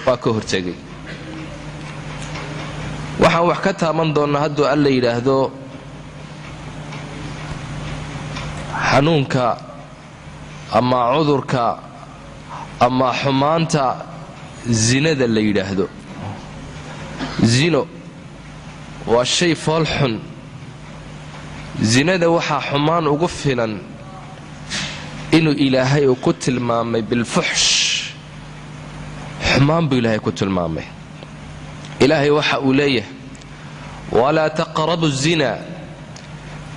waa ka hortagay waxaan wax ka taaban doonaa hadduu alla yidhaahdo xanuunka ama cudurka ama xumaanta zinada la yidhaahdo zino waa shay fool xun zinada waxaa xumaan ugu filan inuu ilaahay uu ku tilmaamay bilfuxsh xumaan buu ilaahay ku tilmaamay ilaahay waxa uu leeyahay walaa taqrabu الzina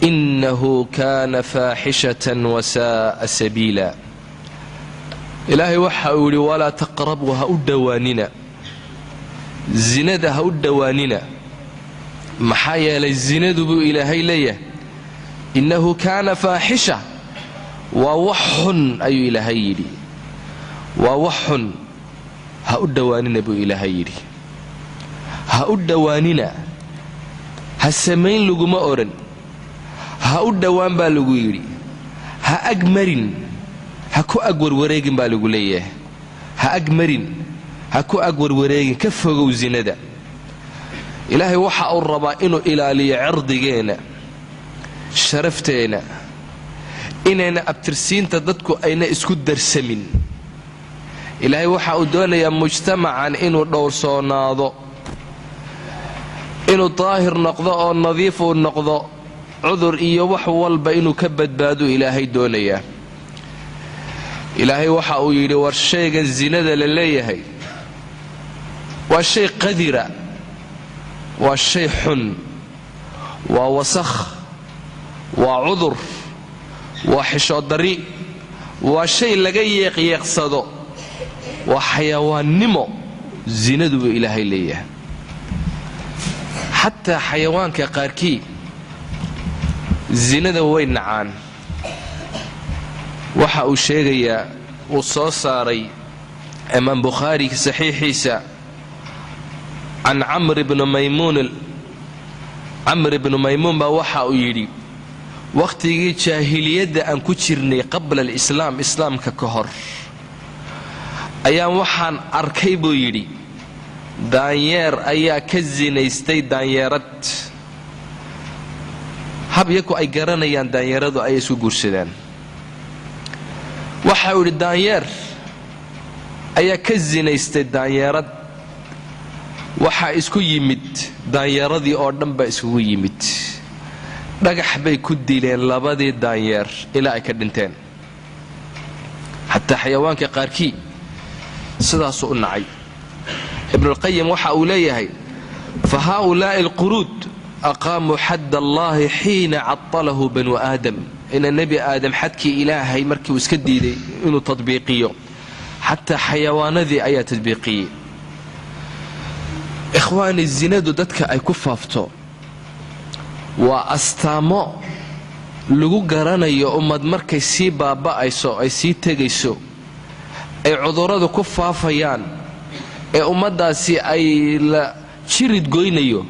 inahu kana faaxishatan wasaa'a sabiila ilaahay waxa uu yidhi walaa taqrabu ha u dhowaanina zinada ha u dhowaanina maxaa yeelay zinadu buu ilaahay leeyahay innahu kaana faaxisha waa wax xun ayuu ilaahay yidhi waa wax xun ha u dhowaanina buu ilaahay yidhi ha u dhowaanina ha samayn laguma odhan ha u dhowaan baa lagu yidhi ha agmarin ha ku agwarwareegin baa lagu leeyahay ha agmarin ha ku agwarwareegin ka fogow zinada ilaahay waxa uu rabaa inuu ilaaliyo cirdigeenna sharafteenna inayna abtirsiinta dadku ayna isku darsamin ilaahay waxa uu doonayaa mujtamacan inuu dhowrsoonaado inuu daahir noqdo oo nadiif uu noqdo cudur iyo wax walba inuu ka badbaado ilaahay doonayaa ilaahay waxa uu yidhi war shaygan zinada la leeyahay waa shay qadira waa shay xun waa wasakh waa cudur waa xishoodari waa shay laga yeeqyeeqsado waa xayawaannimo zinadu buu ilaahay leeyahay xataa xayawaanka qaarkii zinada way nacaan waxa uu sheegayaa uu soo saaray imaam bukhaari saxiixiisa can camr ibnu maymuun baa waxa uu yidhi wakhtigii jaahiliyadda aan ku jirnay qabla alislaam islaamka ka hor ayaan waxaan arkay buu yidhi daanyeer ayaa ka zinaystay daanyeerad hab yaku ay garanayaan daanyeeradu ayay isku guursadaan waxa uu yidhi daanyeer ayaa ka zinaystay daanyeerad waxaa isku yimid daanyeeradii oo dhan baa iskugu yimid dhagax bay ku dileen labadii daanyeer ilaa ay ka dhinteen xataa xayawaanka qaarkii sidaasuu u nacay ibnulqayim waxa uu leeyahay fa haaulaa'i alquruud aqaamuu xadda allaahi xiina catalahu banu aadam ina nebi aadam xadkii ilaahay markii uu iska diiday inuu tadbiiqiyo xataa xayawaanadii ayaa tadbiiqiyey ikhwaani zinadu dadka ay ku faafto waa astaamo lagu garanayo ummad markay sii baaba'ayso ay sii tegayso ay cudurradu ku faafayaan ee ummaddaasi ay la jirid goynayo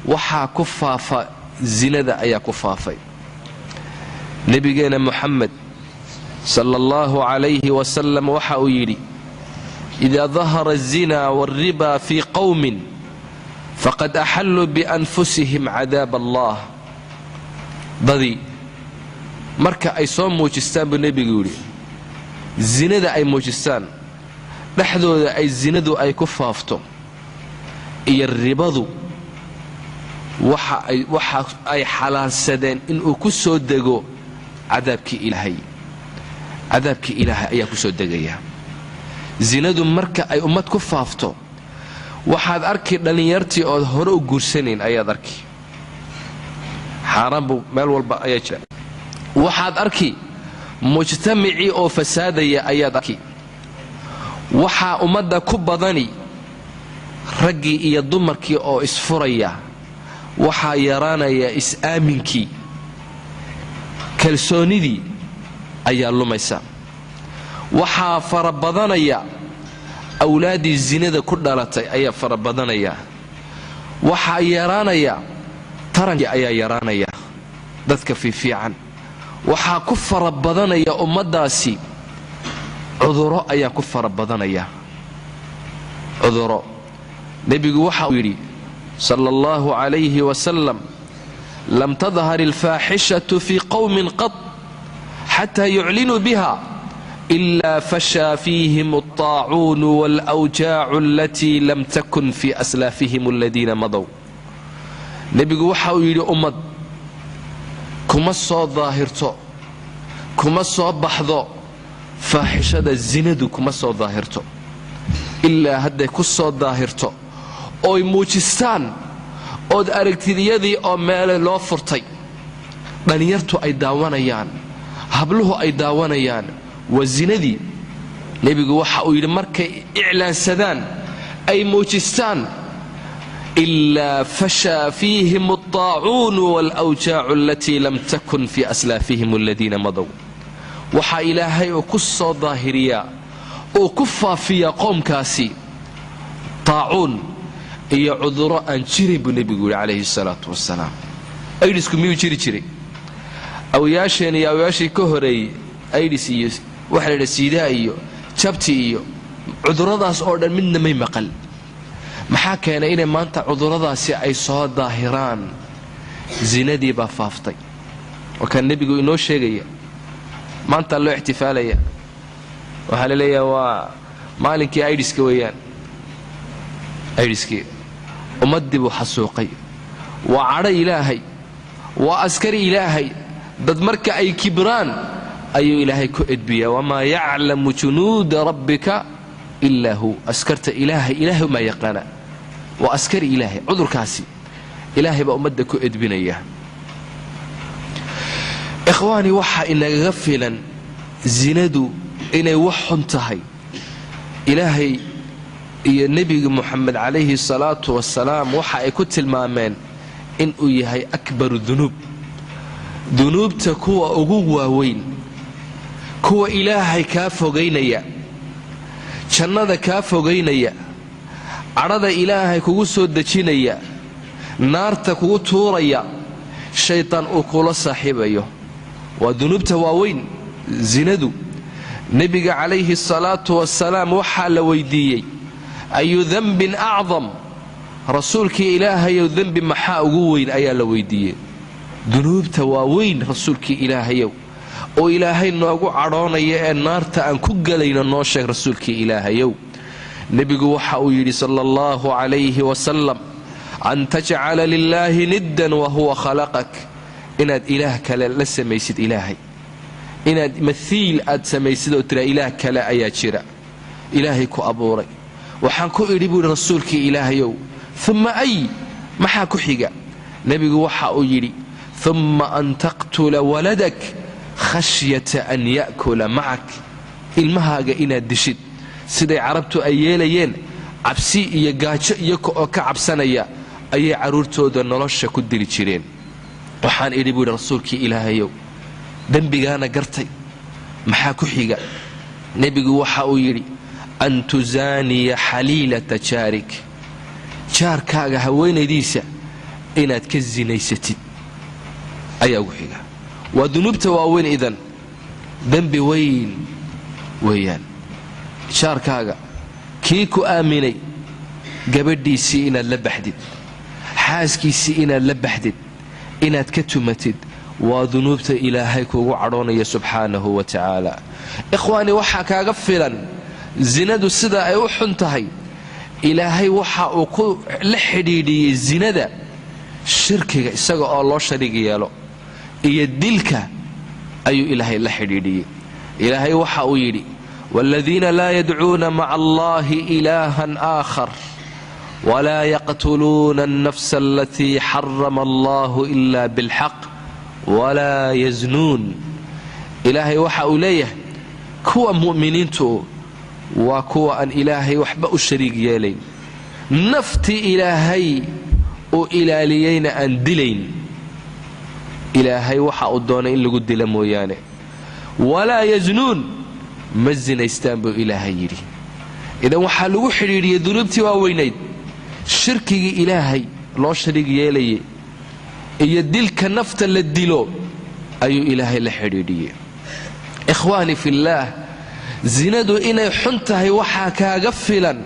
waxaa ku faafa zinada ayaa ku faafay nebigeena muxamed sala allahu calayhi wasalam waxa uu yidhi idaa dahara الzina wاlriba fii qowmin faqad axalluu bianfusihim cadaab allah dadii marka ay soo muujistaan buu nebigu yidhi zinada ay muujistaan dhexdooda ay zinadu ay ku faafto iyo ribadu waxa ay xalaalsadeen inuu ku soo dego cadaabkii ilaahay ayaa ku soo degaya zinadu marka ay ummad ku faafto waxaad arki dhallinyartii ood hore u guursanayn ayaad arki xaaraan buu meel walba ayaa jira waxaad arki mujtamacii oo fasaadaya ayaad arki waxaa ummadda ku badani raggii iyo dumarkii oo isfuraya waxaa yaraanaya is-aaminkii kalsoonidii ayaa lumaysa waxaa farabadanaya awlaaddii zinada ku dhalatay ayaa farabadanaya waxaa yaraanaya tarankii ayaa yaraanaya dadka fiifiican waxaa ku farabadanaya ummaddaasi cuduro ayaa ku farabadanaya عذره نبي وحا صلى الله عليه وسلم لم تظهر الفاحشة في قوم قط حتى يعلنوا بها إلا فشى فيهم الطاعون والأوجاع التي لم تكن في أسلافهم الذين مضوا نبي وحا أمد كما صو ظاهرته كما صو بحضو فاحشة الزند كما صو ظاهرته إلا هدى كسو ظاهرته oy muujistaan ood aragtidiyadii oo meele loo furtay dhalinyartu ay daawanayaan habluhu ay daawanayaan wazinadii nabigu waxa uu yiri markay iclaansadaan ay muujistaan illa fasha fihim at-ta'un wal awja'u allati lam takun fi aslafihim alladhina madaw waxa ilaahay oo ku soo daahiriya oo ku faafiya qoomkaasi ta'un iyo cuduro aan jirin buu nabigu alayhi salaatu wasalaam aydisku miyuu jiri jiray awyaasheen iyo awyaashii ka horeeyay aydis iyo waxa la siidaa iyo jabti iyo cuduradaas oo dhan midna may maqal maxaa keenay in maanta cuduradaasi ay soo daahiraan zinadii baa faaftay waxa nabigu inoo sheegaya maanta loo ihtifaalaya waxa la leeyahay waa maalinkii aydiska weeyaan aydiskii ummadii buu xasuuqay waa cadho ilaahay waa askari ilaahay dad marka ay kibraan ayuu ilaahay ku edbiyaa wamaa yaclamu junuuda rabbika ilaa hu askarta ilaahay ma yaqaana waa askari ilaahay cudurkaasi ilaahay baa ummadda ku edbinaya ikhwaani waxa inaga filan zinadu inay wax xun tahay ilaahay iyo nabiga Muhammad alayhi salatu wasalaam waxa ay ku tilmaameen in uu yahay akbar dunuubta kuwa ugu waaweyn kuwa ilaahay ka fogeynaya jannada ka fogeynaya arada ilaahay kugu soo dajinaya naarta kugu tuuraya shaytaan uu kula saaxiibayo waa dunuubta waaweyn zinadu nabiga alayhi salatu wasalaam waxa la weydiiyay أي ذنب أعظم رسولك إلهي ذنب محا وين أيا لويدية ذنوب تواوين رسولك إلهي وإلهي نوغو عرانا يا النار تأن كجلين الناشك رسولك إلهي نبي وحا يري صلى الله عليه وسلم أن تجعل لله ندا وهو خلقك إن إله كلا لسه ميسد إلهي إن مثيل أد سميسد وترى إله كلا أياتشرا إلهي كو أبوري waxaan ku idhi buu rasuulkii ilaahayow thumma ay maxaa ku xiga nabigu waxa uu yiri thumma an taqtula waladak khashyata an yaakula ma'ak ilmahaaga inaad dishid siday carabtu ay yeelayeen cabsi iyo gaajo iyo oo ka cabsanaya ayay caruurtooda nolosha ku diri jireen waxaan idhi buu rasuulkii ilaahayow dambigaana gartay maxaa ku xiga nabigu waxa uu yiri أن تزاني حليلة جارك جاركاغا هوينيديسا إناد كزينيستid أي أوحيغا وذنوبتا واوين إذن ذنبي وين ويان جاركاغا كيكو آميني قبديسي إناد لبحدد حاسكيسي إناد لبحدد إناد كتمتد وذنوبتا إلهيكو وعروني سبحانه وتعالى إخواني وحاكا غفلا zinadu sida ay u xun tahay ilaahay waxa uu ku la xidhiidhiyay zinada shirkiga isaga oo loo shariig yeelo iyo dilka ayuu ilaahay la xidhiidhiyay ilaahay waxa uu yiri walladina la yad'uuna ma'a allahi ilahan aakhar wala yaqtuluna an-nafsa allati harrama allahu illa bil haqq wala yaznun ilaahay waxa uu leeyahay kuwa mu'miniintu waa kuwa aan ilaahay waxba u shariig yeelayn nafti ilaahay oo ilaaliyayna aan dilayn ilaahay waxa uu doonay in lagu dilo mooyaane walaa yaznuun ma zinaystaan buu ilaahay yidhi idan waxaa lagu xidhiidhiyay dunuubtii waaweynayd shirkigii ilaahay loo shariig yeelayay iyo dilka nafta la dilo ayuu ilaahay la xidhiidhiyay ikhwaani fillaah zinadu inay xun tahay waxaa kaaga filan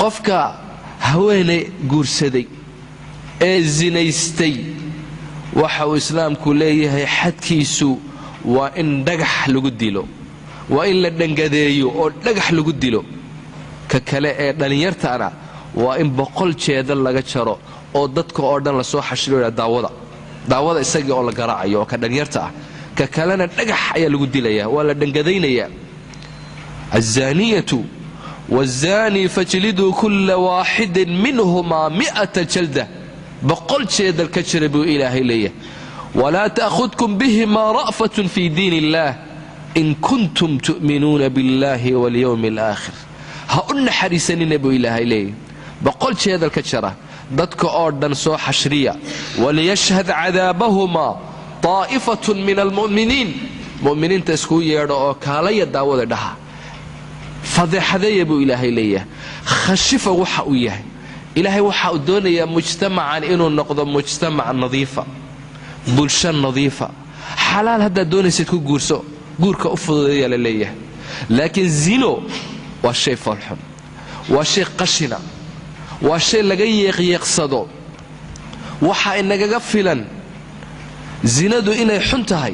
qofka haweeney guursaday ee zinaystay waxa uu islaamku leeyahay xadkiisu waa in dhagax lagu dilo waa in la dhangadeeyo oo dhagax lagu dilo ka kale ee dhalinyartaana waa in 100 jeedal laga jaro oo dadka oo dhan la soo xashiriyo daawada isagii oo la garaacayo oo ka dhalinyarta ah ka kalena dhagax ayaa lagu dilayaa waa la dhangadaynayaa الزانية والزاني فاجلدوا كل واحد منهما 100 جلدة 100 jeedal ka jira buu ilaahay leeyahay ولا تأخذكم بهما رأفة في دين الله إن كنتم تؤمنون بالله واليوم الآخر هؤلاء حريسين بو إلهي ليه بقول شيء هذا الكشرة ضدك أردن سو حشرية وليشهد عذابهما طائفة من المؤمنين مؤمنين تسكو يرى كالي الدعوة دها فضح ذي بو إلهي ليه خشفة وحقويه إلهي وحق الدنيا مجتمعا إنه نقضى مجتمع نظيفة بلشان نظيفة حلال هذا الدنيا ستكو قورك أفضل لليه لكن زينو والشيء فرحم والشيء قشنا والشيء لغي يقصدو وحا إنك غفلا زينادو إنا يحنتهي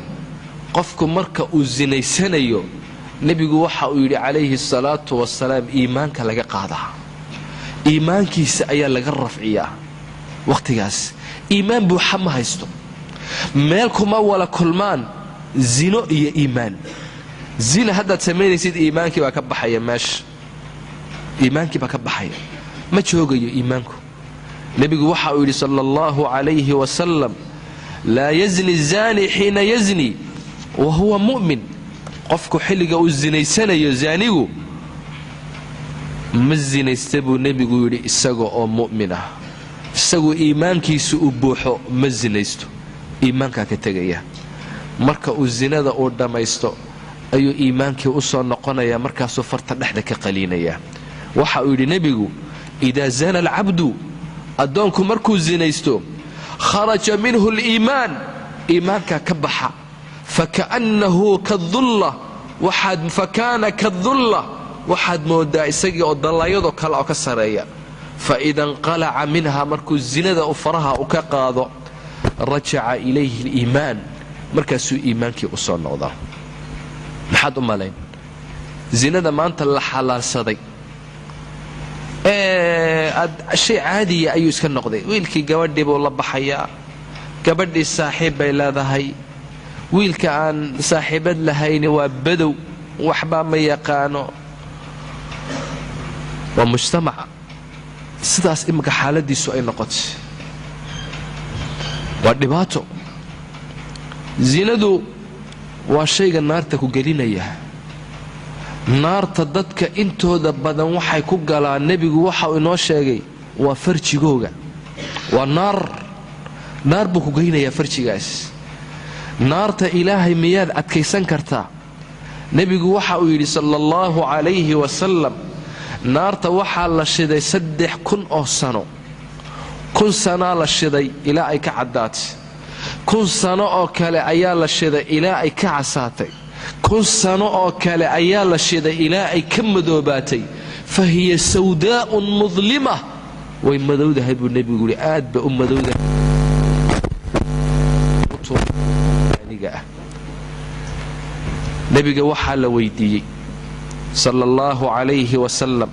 قفكم مركا الزيني سنيو نبي وحا يري عليه الصلاة والسلام إيمانك لغا قادها إيمانك سأيا لغا الرفعية وقت ياس إيمان بوحما هايستو مالكم أولا كلمان زينو إيا إيمان زين هذا تسميني سيد إيمانك وكبحيا ماش إيمانك بكبحيا ما تشوقي إيمانك نبي وحا يقول صلى الله عليه وسلم لا يزني الزاني حين يزني وهو مؤمن قفك حلق الزني سنة يزانيه مزين يستبو نبي يقول إساقو أو مؤمنة إساقو إيمانك سؤبوحو مزين يستو إيمانك كتغيه مركا الزنا ذا أودا ما يستو ayuu iimaankii u soo noqonaya markaasuu farta dhexda ka qaliinaya waxa uu yiri nabigu ida zana al-abdu adoonku markuu zinaysto kharaja minhu al-iiman iimaanka ka baxa fakaannahu kadhulla fakana kadhulla waxaad moodaa isagii oo dalayado kale oo ka sareeya fa idan qala'a minha markuu zinada u faraha u ka qaado raja'a ilayhi al-iiman markaasuu iimaankii u soo noqdaa maxaad u malayn zinada maanta la xalaalsaday shay caadiya ayuu iska noqday wiilkii gabadhii buu la baxayaa gabadhii saaxiib bay leedahay wiilka aan saaxiibad lahayn waa badow waxba ma yaqaano waa mujtamac sidaas imika xaaladiisu ay noqotay waa dhibaato zinadu waa shayga naarta ku gelinaya naarta dadka intooda badan waxay ku galaan nebigu waxa uu inoo sheegay waa farjigooga waa naar buu ku geynayaa farjigaas naarta ilaahay miyaad adkaysan kartaa nebigu waxa uu yidhi sala allahu calayhi wasalam naarta waxaa la shiday 3,000 oo sano 1,000 sanaa la shiday ilaa ay ka caddaatay 1,000 sano oo kale ayaa la shiday ilaa ay ka casaatay 1,000 sano oo kale ayaa la shiday ilaa ay ka madoobaatay fahiya sawdaa'un mudlima way madowdahay buu nebigu yidhi aad ba u madowdahay nebiga waxaa la weydiiyey sala allahu calayhi wasalam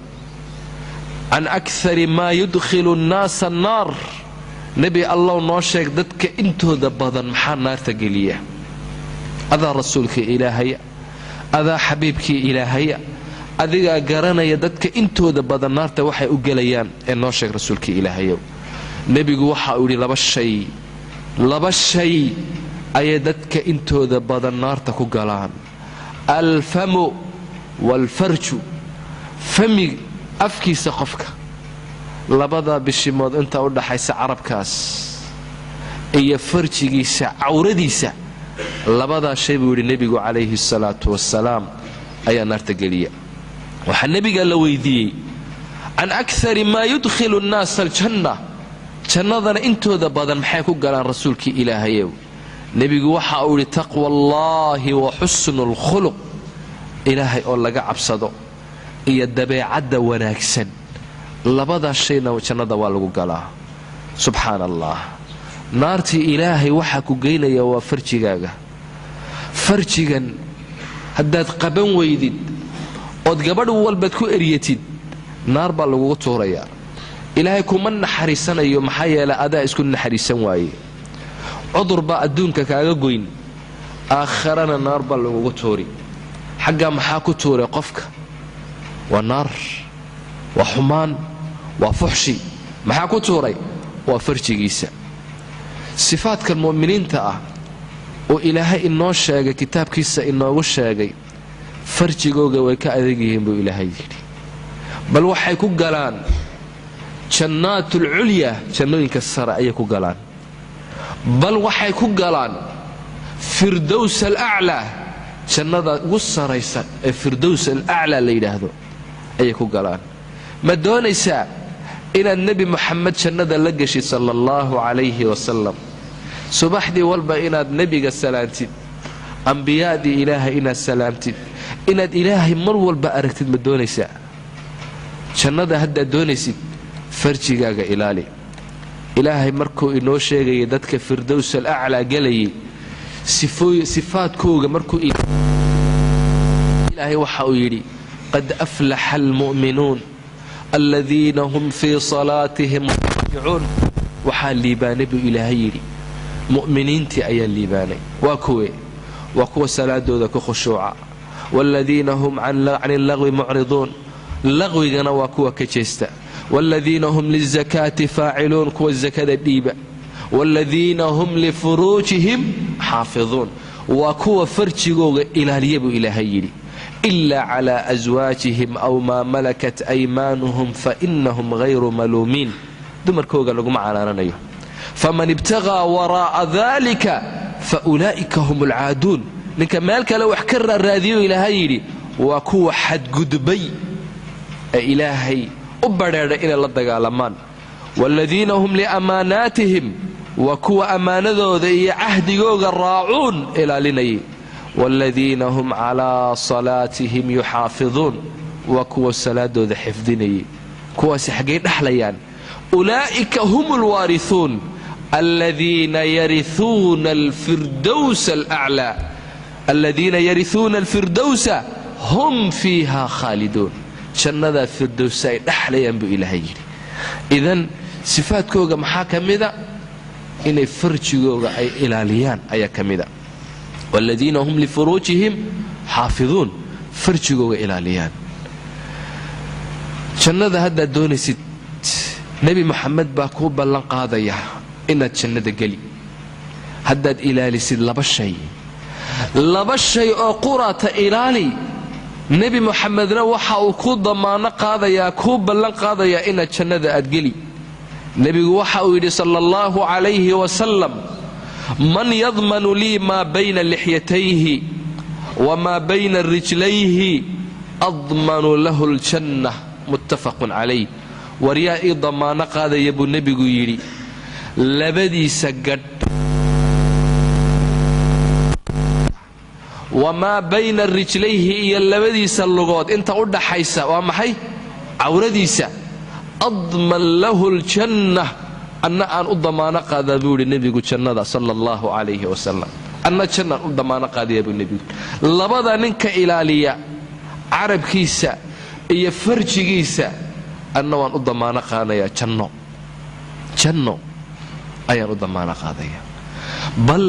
can akthari maa yudkhilu annaasa annaar nebi allow noo sheeg dadka intooda badan maxaa naarta geliya adaa rasuulkii ilaahaya adaa xabiibkii ilaahaya adigaa garanaya dadka intooda badan naarta waxay u gelayaan ee noo sheeg rasuulkii ilaahayow nebigu waxa uu yidhi laba shay ayay dadka intooda badan naarta ku galaan alfamu waalfarju fami afkiisa qofka labada bishimood inta u dhaxaysa carabkaas iyo farjigiisa cawradiisa labadaa shay buu yidhi nebigu calayhi salaatu wassalaam ayaa naarta geliya waxaa nebiga la weydiiyey can akthari maa yudkhilu annaasa aljanna jannadana intooda badan maxay ku galaan rasuulkii ilaahayow nebigu waxa uu yidhi taqwa allaahi wa xusnu lkhuluq ilaahay oo laga cabsado iyo dabeecadda wanaagsan labada shayna jannada waa lagu galaa. subxaan allah. naartii ilaahay waxaa ku geynaya waa farjigaaga. farjigan haddaad qaban weydid ood gabadh walbaad ku eryatid naar baa lagugu tuurayaa. ilaahay kuma naxariisanayo maxaa yeelay adaa isku naxariisan waaye. cudur baa adduunka kaaga goyn, aakharana naar baa lagugu tuuri. xaggaa maxaa ku tuuray qofka? waa naar, waa xumaan, waa fuxshi. maxaa ku tuuray? waa farjigiisa. sifaadkan mu'miniinta ah oo ilaahay inoo sheegay, kitaabkiisa inoogu sheegay, farjigooga way ka adag yihiin buu ilaahay yidhi. bal waxay ku galaan jannaatul culya, jannooyinka sare ayay ku galaan. bal waxay ku galaan firdows alaclaa, jannada ugu saraysa ee firdows alaclaa la yidhaahdo ayay ku galaan. ma doonaysaa inaad nebi moxamed jannada la geshid sala allahu calayhi wasalam? subaxdii walba inaad nebiga salaamtid, ambiyaadii ilaahay inaad salaamtid, inaad ilaahay mar walba aragtid ma doonaysaa? jannada haddaad doonaysid farjigaaga ilaali. ilaahay markuu inoo sheegayay dadka firdows alaclaa gelayay sifaadkooga markuu ilaahay waxa uu yidhi qad aflaxa almu'minuun aladiina hum fii salaatihim raajicuun. waxaa liibaanay buu ilaahay yidhi, mu'miniintii ayaa liibaanay. waa kuwe? waa kuwa salaadooda ku khushuuca. waaladiina hum cani allagwi mucriduun, laqwigana waa kuwa ka jeesta. waaladiina hum lizakaati faaciluun, kuwa zakada dhiiba. waaladiina hum lifuruujihim xaafiduun, waa kuwa farjigooga ilaaliya buu ilaahay yidhi. ilaa calaa aswaajihim aw maa malakat aymaanuhum fainahum hayru maluumiin. dumarkooga laguma canaananayo. faman ibtaqaa waraa'a dalika faulaa'ika hum alcaaduun. ninka meel kale wax ka raaraadiyo ilaahay yidhi waa kuwa xadgudbay ee ilaahay u badheedhay inay la dagaalamaan. waaladiina hum liamaanaatihim, waa kuwa ammaanadooda iyo cahdigooga raacuun ilaalinayay. waaladiina hum calaa salaatihim yuxaafiduun, waa kuwa salaadooda xifdinayay. kuwaasi xaggay dhexlayaan? ulaa'ika hum alwaarihuun aladiina yariuuna alfirdowsa alaclaa, aladiina yariuuna alfirdowsa hum fiiha khaaliduun. jannadaa firdowsa ay dhexlayaan buu ilaahay yidhi. idan sifaadkooga maxaa ka mida? inay farjigooga ay ilaaliyaan ayaa ka mida. waaladiina hum lifuruujihim xaafiduun, farjigooga ilaaliyaan. jannada haddaad doonaysid nebi moxamed baa kuu ballan qaadaya inaad jannada geli haddaad ilaalisid laba shay oo quraata ilaali. nebi moxamedna waxa uu ku damaano qaadayaa, kuu ballan qaadayaa inaad jannada aad geli. nebigu waxa uu yidhi sala allahu calayhi wasalam, man yadmanu lii maa bayna lixyatayhi wamaa bayna rijlayhi admanu lahu aljanna, muttafaqun calayh. waryaa ii damaano qaadaya buu nebigu yidhi labadiisa gadh wamaa bayna rijlayhi iyo labadiisa lugood inta u dhaxaysa waa maxay? cawradiisa. adman lahu aljanna, anna aan u damaano qaadaa buu yidhi nebigu jannada sala allahu calayhi wasalam. anna jannaan u damaano qaadaya buu nebigu. labada ninka ilaaliya carabkiisa iyo farjigiisa, anna waan u damaano qaadayaa janno ayaan u damaano qaadaya. bal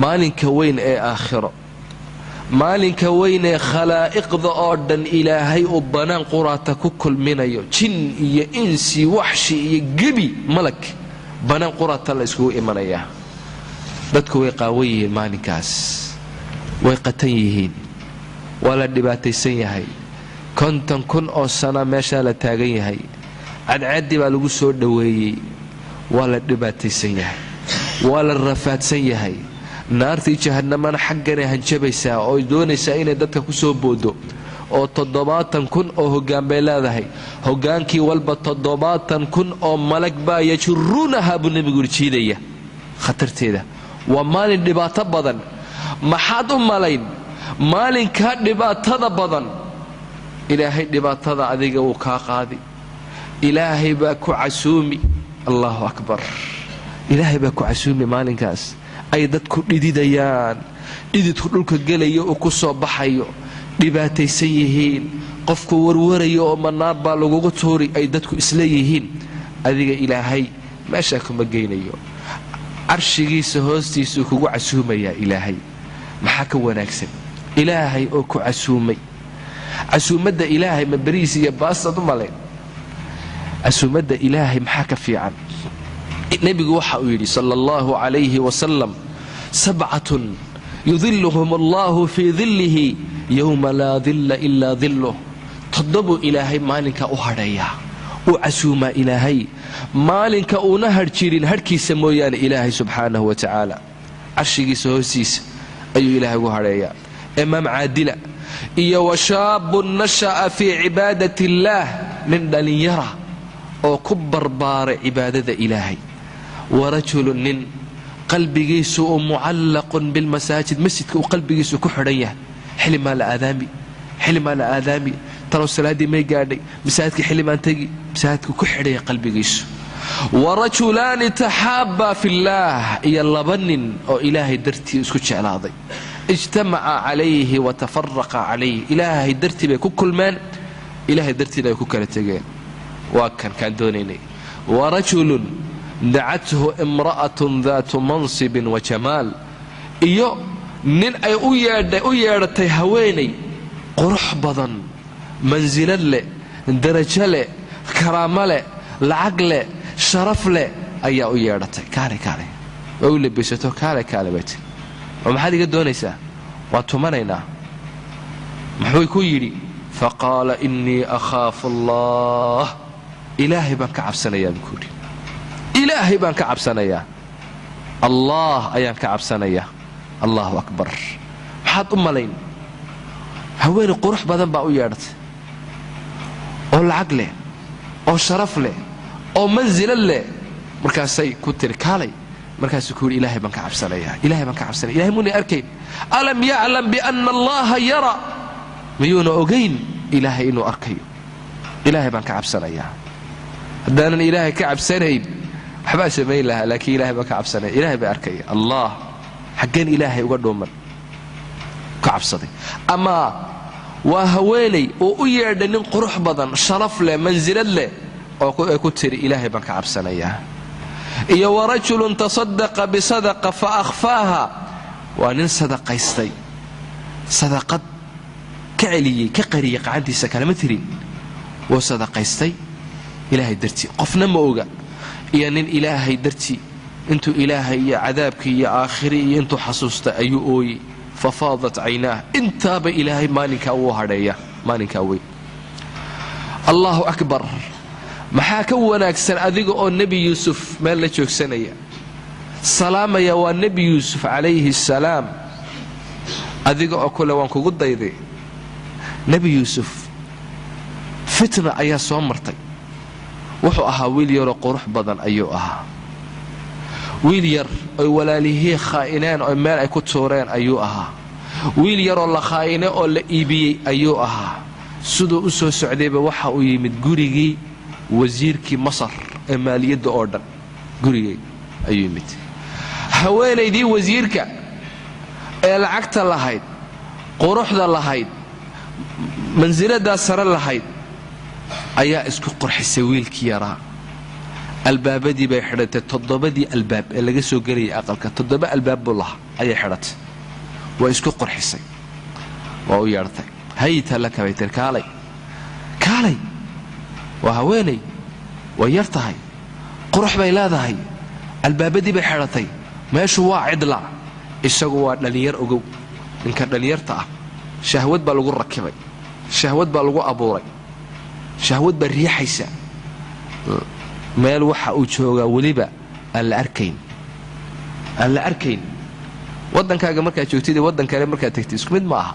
maalinka weyn ee aakhiro, maalinka weyn ee khalaa'iqda oo dhan ilaahay uu banaan quraata ku kulminayo, jin iyo insi, waxshi iyo gebi, malag, banaan quraata la iskugu imanayaa. dadku way qaawan yihiin maalinkaas, way qatan yihiin, waa la dhibaataysan yahay. 50,000 oo sana meeshaa la taagan yahay. cadcaddi baa lagu soo dhoweeyey, waa la dhibaataysan yahay, waa la rafaadsan yahay. naartii jahannamana xagganay hanjabaysaa oo doonaysaa inay dadka ku soo boodo. oo 70,000 oo hoggaan bay leedahay. hoggaankii walba 70,000 oo malag baa yajuruunaha buu nebigu jiidaya. khatarteeda waa maalin dhibaato badan. maxaad u malayn maalinkaa dhibaatada badan? ilaahay dhibaatada adiga wuu kaa qaadi, ilaahay baa ku casuumi. allahu akbar. ilaahay baa ku casuumi maalinkaas ay dadku dhididayaan, dhididku dhulka gelaya oo ku soo baxayo, dhibaataysan yihiin, qofku warwarayo oo manaar baa lagugu tuuri, ay dadku isla yihiin. adiga ilaahay meeshaa kuma geynayo, carshigiisa hoostiisuu kugu casuumayaa ilaahay. maxaa ka wanaagsan ilaahay oo ku casuumay? casuumadda ilaahay ma bariis iyo baastad u malayn? casuumadda ilaahay maxaa ka fiican? nebigu waxa uu yidhi sala allahu calayhi wasalam, sabcatun yudiluhum allahu fii dillihi yowma laa dilla ilaa dilluh. toddobuu ilaahay maalinka u hadhayaa, u casuumaa ilaahay maalinka uuna hadh jirin hadhkiisa mooyaane ilaahay subxaanahu wa tacaala. carshigiisa hoostiisa ayuu ilaahay ugu hadheeyaa. imaam caadila iyo washaabun nasha'a fii cibaadati illaah, nin dhallinyara oo ku barbaaray cibaadada ilaahay. warajulun nin qalbigiisu uu mucallaqun bilmasaajid, masjidka uu qalbigiisu ku xidhan yahay. xilimaa la aadaami, talow salaaddii may gaadhay, masaajidka xilimaan tegi, masaajidku ku xidhaya qalbigiisu. warajulaani taxaabbaa fillaah, iyo laba nin oo ilaahay dartii isku jeclaaday. ijtamaca calayhi watafaraqa calayh, ilaahay dartii bay ku kulmeen, ilaahay dartiina ay ku kala tegeen. waa kaan doonaynay. warajulun dacathu imra'atun daatu mansibin wa jamaal, iyo nin ay u yeedhatay haweenay qurux badan, mansilad leh, darajo leh, karaamo leh, lacag leh, sharaf leh ayaa u yeedhatay. kaale waa u labisato, kaale bayt. oo maxaad iga doonaysaa? waan tumanaynaa. muxuu ku yidhi? faqaala innii akhaafu allah, ilaahay baan ka cabsanayaa buu ku yidhi. ilaahay baan ka cabsanayaa, allah ayaan ka cabsanayaa. allahu akbar. maxaad u malayn? haweeney qurux badan baa u yeedhatay, oo lacag leh, oo sharaf leh, oo mansilad leh. markaasay ku tiri kaalay. markaasuu ku yidhi ilaahay baan ka cabsanayaa, ilaahay baan ka cabsanaya. ilahay muuna arkayn? alam yaclam bianna allaha yara, miyuuna ogayn ilaahay inuu arkayo? ilaahay baan ka cabsanayaa. haddaanan ilaahay ka cabsanayn waxbaa samayn lahaa, laakiin ilaahay baan ka cabsanaya. ilaahay baa arkaya. allah xaggeen ilaahay uga dhuuman ka cabsaday? ama waa haweenay oo u yeedhay nin qurux badan, sharaf leh, mansilad leh, oo ay ku tiri ilaahay baan ka cabsanayaa. iyo warajulun tasadaqa bisadaqa fa akhfaaha, waa nin sadaqaystay, sadaqad ka celiyey, ka qariyey, qacantiisa kalama tirin. wuu sadaqaystay ilaahay dartii, qofna ma oga. iyo nin ilaahay dartii intuu ilaahay iyo cadaabkii iyo aakhiri iyo intuu xasuustay ayuu ooyey. fafaadat caynaah, intaaba ilaahay maalinkaa wuu hadheeya, maalinkaa weyn. allahu akbar. maxaa ka wanaagsan adiga oo nebi yuusuf meel la joogsanaya, salaamaya waa nebi yuusuf calayhi salaam, adiga oo kule waan kugu dayday. nebi yuusuf fitna ayaa soo martay. wuxuu ahaa wiil yaroo qurux badan ayuu ahaa. wiil yar oy walaalihii khaa'ineen oo meel ay ku tuureen ayuu ahaa. wiil yaroo la khaa'ine oo la iibiyey ayuu ahaa. siduu u soo socdayba waxa uu yimid gurigii wasiirkii masar ee maaliyadda oo dhan, gurigay ayuu yimid. haweenaydii wasiirka ee lacagta lahayd, quruxda lahayd, mansiladaa sare lahayd ayaa isku qurxisay wiilkii yaraa. albaabadii bay xidhatay, 7 albaab ee laga soo gelayay aqalka, 7 albaab buu lahaa ayay xidhatay. waa isku qurxisay, waa u yeedhatay. hayta laka bay tiri, kaalay. waa haweenay, way yar tahay, qurux bay leedahay, albaabadii bay xidhatay, meeshu waa cidla. isagu waa dhallinyar ogow. ninka dhallinyarta ah shahwad baa lagu rakibay, shahwad baa lagu abuuray, shahwad baa riixaysa. meel waxa uu joogaa weliba aan la arkayn. waddankaaga markaad joogtid iyo waddan kale markaad tagtid isku mid ma aha.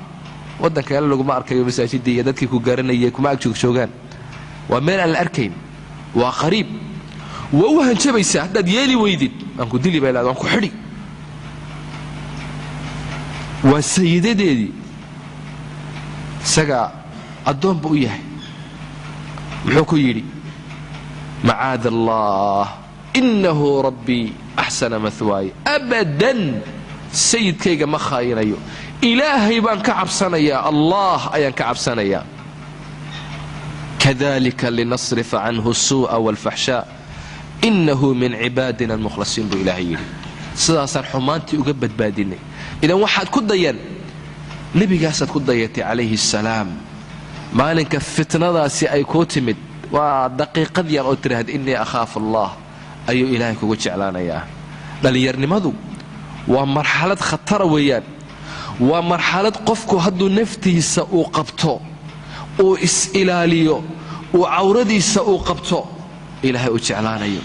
waddan kale laguma arkayo masaajidii iyo dadkii ku garanayay kuma ag joogjoogaan. waa meel aan la arkayn, waa qariib. waa u hanjabaysaa haddaad yeeli weydid, aan ku dili bay leedahay, waan ku xidhi. waa sayidadeedii, isagaa addoon buu u yahay. muxuu ku yidhi? macaada allah innahu rabbii axsana mahwaaya abadan sayidkayga ma khaayinayo ilaahay baan ka cabsanayaa allah ayaan ka cabsanayaa kadalika linasrifa canhu الsuuءa wاlfaxshaa inahu min cibaadina almukhlasiin buu ilaahay yidhi sidaasaan xumaantii uga badbaadinay idan waxaad ku dayan nebigaasaad ku dayatay calayhi الsalaam maalinka fitnadaasi ay kuu timid waa daqiiqad yar oo tiraahd innii akhaafu allah ayuu ilaahay kugu jeclaanayaa dhallinyarnimadu waa marxalad khatara weeyaan waa marxalad qofku hadduu naftiisa uu qabto uu is-ilaaliyo uu cawradiisa uu qabto ilaahay u jeclaanayo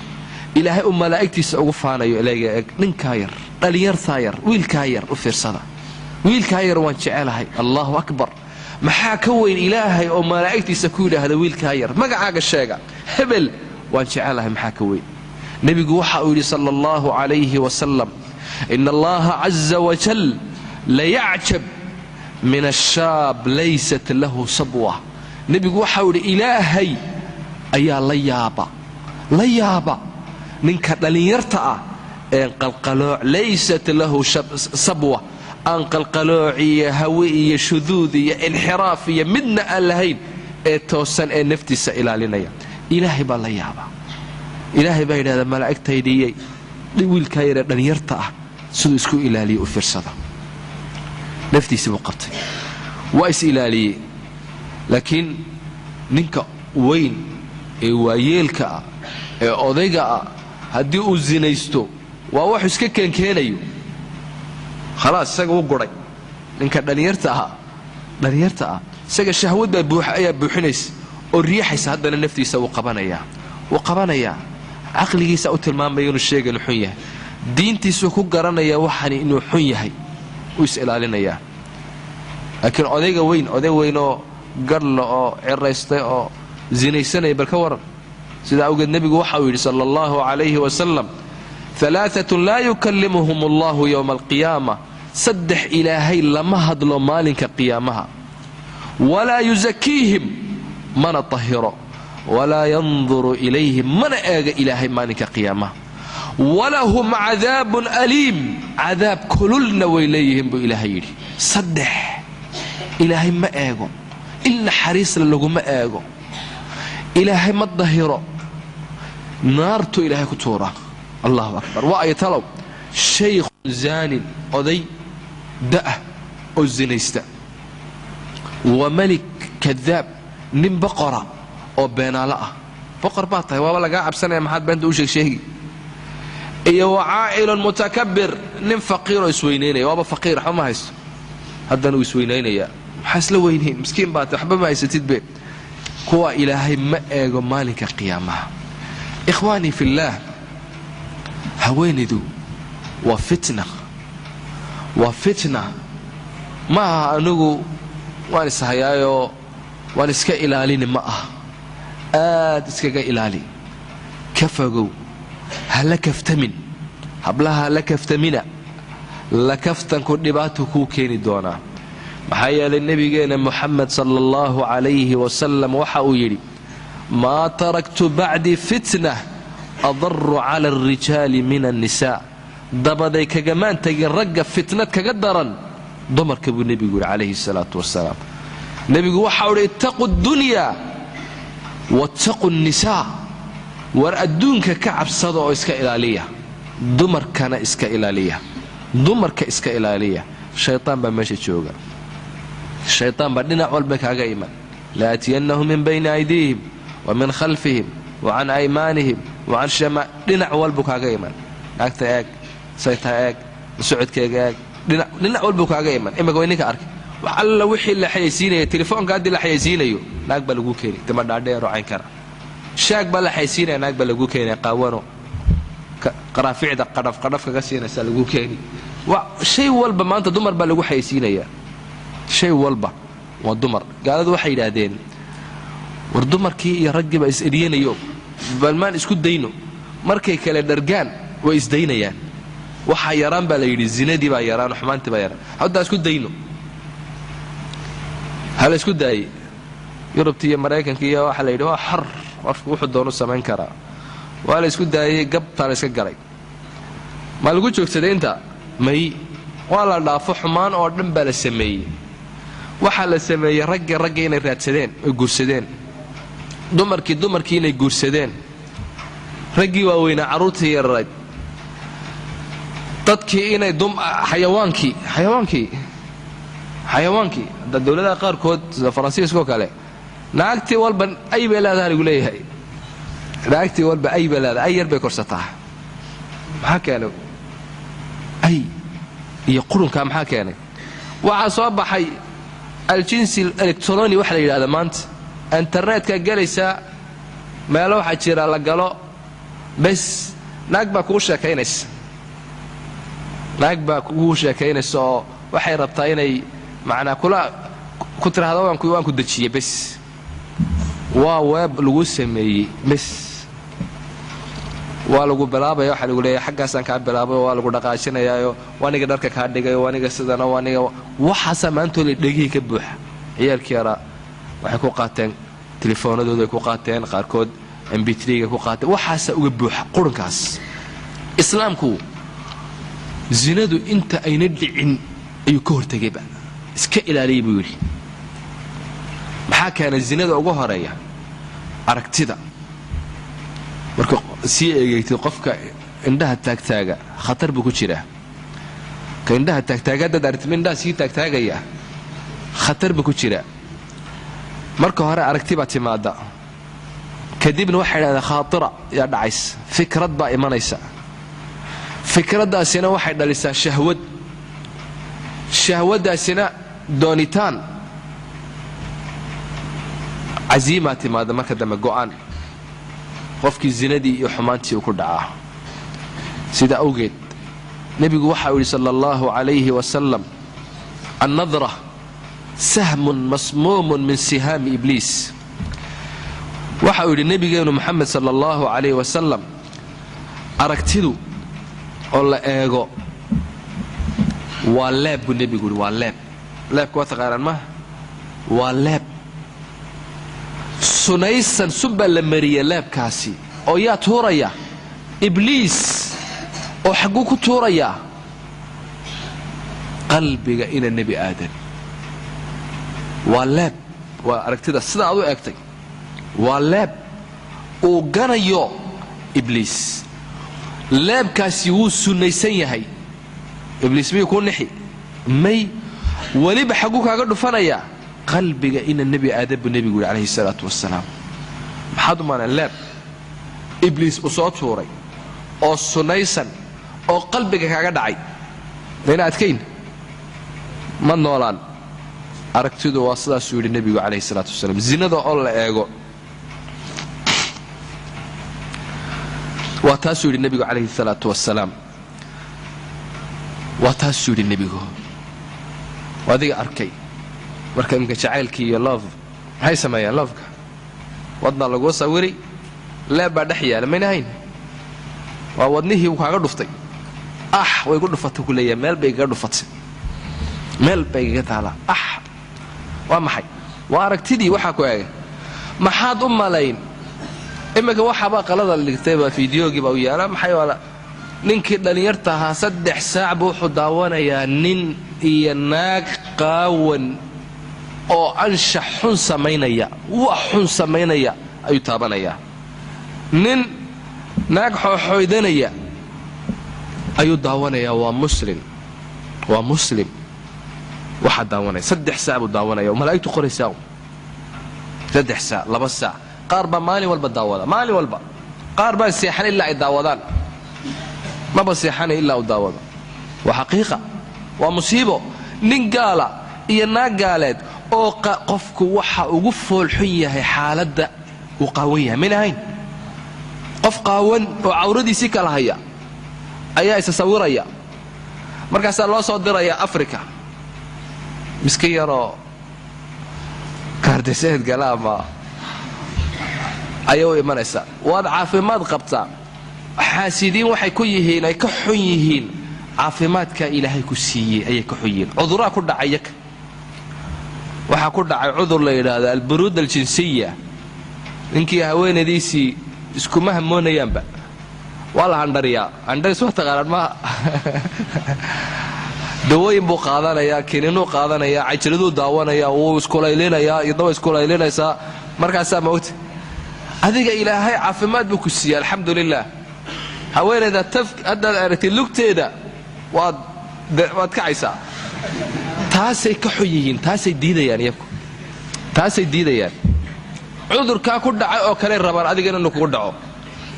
ilaahay uu malaa'igtiisa ugu faanayo ilaga eg ninkaa yar dhallinyartaa yar wiilkaa yar u fiirsada wiilkaa yar waan jecelahay allahu akbar maxaa ka weyn ilaahay oo malaa'igtiisa ku yidhaahda wiilkaa yar magacaaga sheega hebel waan jecelahay maxaa ka weyn nebigu waxa uu yidhi sala allahu calayhi wasalam ina allaha caza wajal layacjab min ashaab laysat lahu sabwa nebigu waxa uu yidhi ilaahay ayaa la yaaba ninka dhallinyarta ah een qalqalooc laysat lahu sabwa aan qalqalooc iyo hawe iyo shuduud iyo inxiraaf iyo midna aan lahayn ee toosan ee naftiisa ilaalinaya ilaahay baa la yaabaa ilaahay baa yidhahdaa malaa'igtaydiyey wiilkaa yaree dhallinyarta ah siduu isku ilaaliye u fiirsada naftiisii buu qabtay waa is ilaaliyey laakiin ninka weyn ee waayeelka ah ee odayga ah haddii uu sinaysto waa waxu iska keenkeenayo khalaas isaga u guray ninka dhallinyarta ah isaga shahwad baa ayaa buuxinaysa oo riixaysa haddana naftiisa wuu qabanayaa caqligiisa u tilmaamaya inuu sheeganu xun yahay diintiisuu ku garanaya waxani inuu xun yahay u is ilaalinayaa laakiin oday weynoo garhla oo ciraystay oo sinaysanaya bal ka waran sidaa awgeed nebigu waxa uu yidhi sala allahu calayhi wasalam alaaatun laa yukallimuhum allahu yowma alqiyaama saddex ilaahay lama hadlo maalinka qiyaamaha walaa yusakiihim mana tahiro walaa yanduru ilayhim mana eega ilaahay maalinka qiyaamaha walahum cadaabun aliim cadaab kululna way leeyihiin buu ilaahay yidhi saddex ilaahay ma eego il naxariisla laguma eego ilaahay ma dahiro naartuu ilaahay ku tuuraa allahu akbar waa ay talow shaykhun zaanin oday da'ah oo zinaysta wa malik kadaab nin boqora oo beenaalo ah boqor baa tahay waaba lagaa cabsanaya maxaad beenta u sheegi iyo wa caa'ilun mutakabir nin faqiiroo isweynaynaya waaba faqiir waxba ma haysto haddana uu isweynaynayaa maxaa isla weynayn miskiin baa tahay waxba ma haysatidbe kuwa ilaahay ma eego maalinka qiyaamaha ikhwaanii fillaah haweenaydu waa fitna ma aha anigu waan ishayaayoo waan iska ilaalini ma aha aad iskaga ilaali ka fogow hala kaftamin hablaha hala kaftamina la kaftanku dhibaato kuu keeni doonaa maxaa yeelay nebigeenna muxamed sala allahu calayhi wasalam waxa uu yidhi maa taraktu bacdii fitna adaru cala alrijaali min annisaa dabaday kagamaan tagin ragga fitnad kaga daran dumarka buu nebigu yidhi calayhi salaatu wasalaam nebigu waxau idhi ittaqu ddunyaa wattaqu nnisaa war adduunka ka cabsada oo iska ilaaliya dumarkana iska ilaaliya dumarka iska ilaaliya shaytaan baa meesha jooga shaytaan baa dhinac walba kaaga iman laatiyannahum min bayni aydiihim wa min khalfihim wa can aymaanihim wa can shama dhinac walbu kaaga iman naagta eeg sayta eeg socodkeega eeg dhinac walbu kaaga iman imika way ninka arkay wax alla wixii la xayaysiinaya telefoonka haddii la xayaysiinayo naag baa lagu keeni dima dhaadheero cayn kara shaag baa la xayaysiinaya naag baa lagu keenaya qaawano qaraaficda qadhaf kaga siinaysa lagu keeni shay walba maanta dumar baa lagu xayaysiinayaa shay walba waa dumar gaaladu waxay yidhaahdeen war dumarkii iyo raggiiba is eryanayo balmaan isku dayno markay kale dhargaan way isdaynayaan waxaa yaraan baa la yidhi zinadii baa yaraan xumaantii baa yaraan haddaa isku dayno hala isku daayey yurubtii iyo maraykanka iyo waxaa la yidhi waa xar qofku wuxuu doono samayn karaa waa la isku daayay gabta la iska galay ma lagu joogsaday inta may waa la dhaafo xumaan oo dhan baa la sameeyay waxa la sameeyay ragga inay raadsadeen oo guursadeen dumarkii inay guursadeen raggii waaweyna caruurtii yarayd dadkii inay xayawaankii dawladaha qaarkood sida faransiiska oo kale naagtii walba ay bay leedahay lagu leeyahay naagtii walba ay bay leedahay ay yar bay korsataa maxaa keenay ay iyo qurunka maxaa keenay waxa soo baxay aljinsi electronic waxa la yiraahdo maanta internetka galaysa meelo waxa jira la galo bas naag baa ku sheekaynaysa oo waxay rabtaa inay macna ku tiraahdo waan ku dajiyay bas waa web lagu sameeyay bas waa lagu bilaabay waxa lagu leeyahay xaggaasan ka bilaabay waa lagu dhaqaajinayaa waaniga dharka ka dhigay waaniga sidana waaniga waxa samaantood dhagii ka buuxa ciyaalkii yara waxay ku qaateen telefoonadooda ay ku qaateen qaarkood mp3ga ku qaateen waxaas uga buuxa qurunkaas islaamku zinadu inta ayna dhicin ayuu ka hortagayba iska ilaaliyay buu yiri maxaa keenay zinada ugu horeeya aragtida marka si eegaytay qofka indhaha taagtaaga khatar buu ku jiraa ka indhaha taagtaaga dad aragtida si taagtaagaya khatar buu ku jiraa marka hore aragtiba timaada kadibna waxa yiraahdaa khaatira ya dhacays fikrad baa imanaysa fikradaasina waxay dhalisaa shahwadaasina doonitaan عزيمة timaada marka dambe go'aan qofkii zinadii iyo xumaantii ku dhacaa sida awgeed nabigu waxa uu sallallahu alayhi wa sallam an-nadra sahmun masmumun min siham iblis waxa uu nabigeenu Muhammad sallallahu alayhi wa sallam aragtidu oo la eego waa leeb buu nabigu waa leebku waa taqaanaan ma waa leeb sunaysan subba la mariya leebkaasi oo yaa tuuraya ibliis oo xaqu ku tuuraya qalbiga ina nabi aadan waa leeb waa aragtida sida aad u eegtay waa leeb oo ganayo ibliis leebkaasi wuu sunaysan yahay ibliis miyuu ku nixi may waliba xaqu kaaga dhufanaya qalbiga ina nabi aadab nabigu alayhi salatu wassalam maxad ma leeb ibliis u soo tuuray oo sunaysan oo qalbiga kaaga dhacay leena adkeyn ma noolaan aragtidu waa sidaas uu yiri nabigu alayhi salatu wassalam zinada oo la eego waa taas uu yiri nabigu alayhi salatu wassalam waa taas uu yiri nabigu wadiga arkay marka imka jacaylkii iyo love maxay sameeyaan love-ka wadna lagu sawiri leeba dhaxyaal minayn waa wadnihii uu kaaga dhuftay way ku dhufatay kuleeyahay meel bay kaga dhufatay meel bay kaga taala waa maxay waa aragtidii waxa ku eegay maxaad u malayn imika waxa ba qalada ligtay ba fiidiyoogii ba u yaala maxay wala ninkii dhalinyarta ahaa 3 saac buu wuxuu daawanayaa nin iyo naag qaawan oo anshax xun samaynaya ayuu taabanaya nin naag xooxooydanaya ayuu daawanaya waa muslim waxa daawanaya 3 saac buu daawanaya malaa'iktu qoraysaa 3 saac 2 saac qaar ba maalin walba daawada qaar ba seexan ilaa ay daawadaan ma ba seexan ilaa uu daawado waa xaqiiqa waa musiibo nin gaala iyo naag gaaleed oo qofku waxa ugu foolxun yahay xaaladda uu qaawan yahay minayn qof qaawan oo cawradiisi kala haya ayaa isa sawiraya markaas loo soo diraya Afrika miskiin yaro kaardeseed galaama ayuu imanaysa waad caafimaad qabtaa xaasidiin waxay ku yihiin ay ka xun yihiin caafimaadka ilaahay ku siiyay ayay ka xun yihiin cudurada ku dhacay waxa ku dhacay cudur la yiraahdo al-burud al-jinsiyya ninkii haweenadiisii iskuma hamoonayaanba waa la handhariyaa handharis waa taqaanaan maaha dawooyin buu qaadanayaa kiniinuu qaadanayaa cajiraduu daawanayaa wuu iskulaylinaya iyadna way iskulaylinaysaa markaasaa maogta adiga ilaahay caafimaad buu ku siiyey alxamdulilah haweenayda haddaad aragtid lugteeda waad kacaysaa taasay ka xun yihiin taasay diidayaan iyaku taasay diidayaan cudurkaa ku dhacay oo kale rabaan adigana inuu kugu dhaco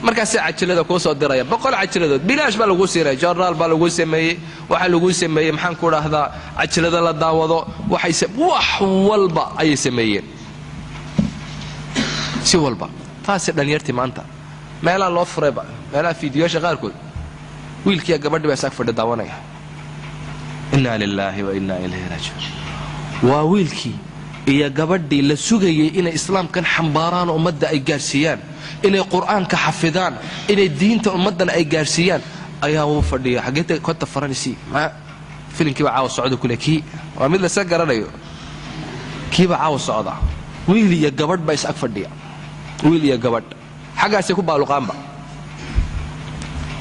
markaasay cajilada kuu soo diraya 100 cajiladood bilaash baa lagu siinaya joornaal baa lagu sameeyey waxaa lagu sameeyey maxaan ku dhahdaa cajilada la daawado wax walba ayay sameeyeen si walba taasay dhalinyartii maanta meelaha loo furayba meelaha fiidiyoosha qaarkood wiilkiiya gabadhii baa saag fadhi daawanaya inna lillahi wa inna ilayhi raaji'uun waa wiilkii iyo gabadhii la sugayay inay islaamkan xambaaraan ummadda ay gaarsiiyaan inay quraanka xafidaan inay diinta ummadana ay gaarsiiyaan ayaa uu fadhiya xageeta konta faransi ma filimkii baa caaw socdo kule kii waa mid la sa garanayo kii baa caaw socda wiil iyo gabadh baa is ag fadhiya wiil iyo gabadh xagaasay ku baaluqaanba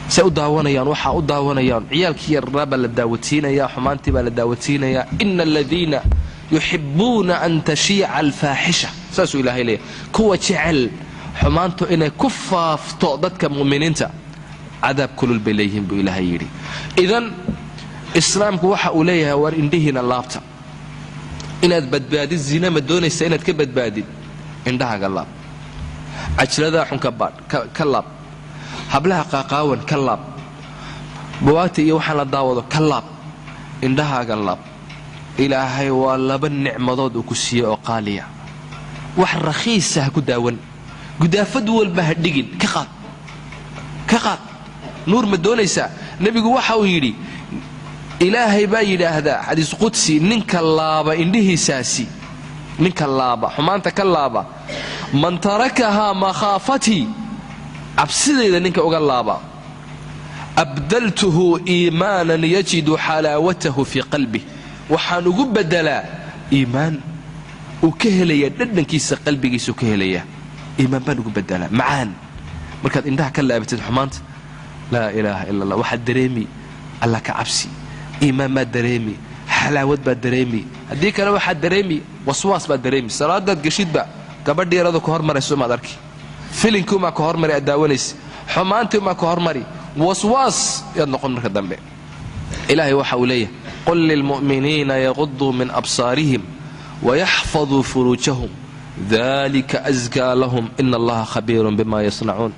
say u daawanayaan waxa u daawanayaan ciyaalkii yaraba la daawatiinaya xumaantii baa la daawatiinaya inna alladina yuhibbuna an tashi'a alfahisha saasu ilaahay leeyahay kuwa jecel xumaantu inay ku faafto dadka muuminiinta cadaab kulul bilayhim bu ilaahay yiri idan islaamku waxa uu leeyahay war indhihiina laabta inaad badbaadid zina ma doonaysa inaad ka badbaadid indhahaaga laab ajlada xun ka laab hablaha qaaqaawan ka laab buwaati iyo waxa la daawado ka laab indhahaaga laab ilaahay waa laba nicmadood uu ku siiyay oo qaaliya wax rakhiis ah ku daawan gudaafad walba ha dhigin ka qaad nuur ma doonaysa nabigu waxa uu yiri ilaahay baa yiraahdaa xadiis qudsi ninka laaba indhihiisaasi ninka laaba xumaanta ka laaba man tarakaha makhafati absideeda ninka uga laaba abdaltuhu iimanan yajidu halawatahu fi qalbi waxaan ugu bedelaa iimaan uu ka helaya dhadhankiisa qalbigiisa ka helaya iimaan baan ugu bedelaa macaan markaad indhaha ka laabatid xumaanta laa ilaaha illa allah waxa dareemi alla ka cabsi iimaan ma dareemi xalaawad baa dareemi haddii kale waxa dareemi waswaas baa dareemi salaadaad gashidba gabadheerada ku hormarayso ma arki filimku ma ku hormari adaawanaysi xumaantii ma ku hormari waswaas yaad noqon marka dambe ilaahay waxa uu leeyahay qul lil mu'minina yaghuddu min absarihim wa yahfazu furujahum dhalika azka lahum inna allaha khabirun bima yasna'un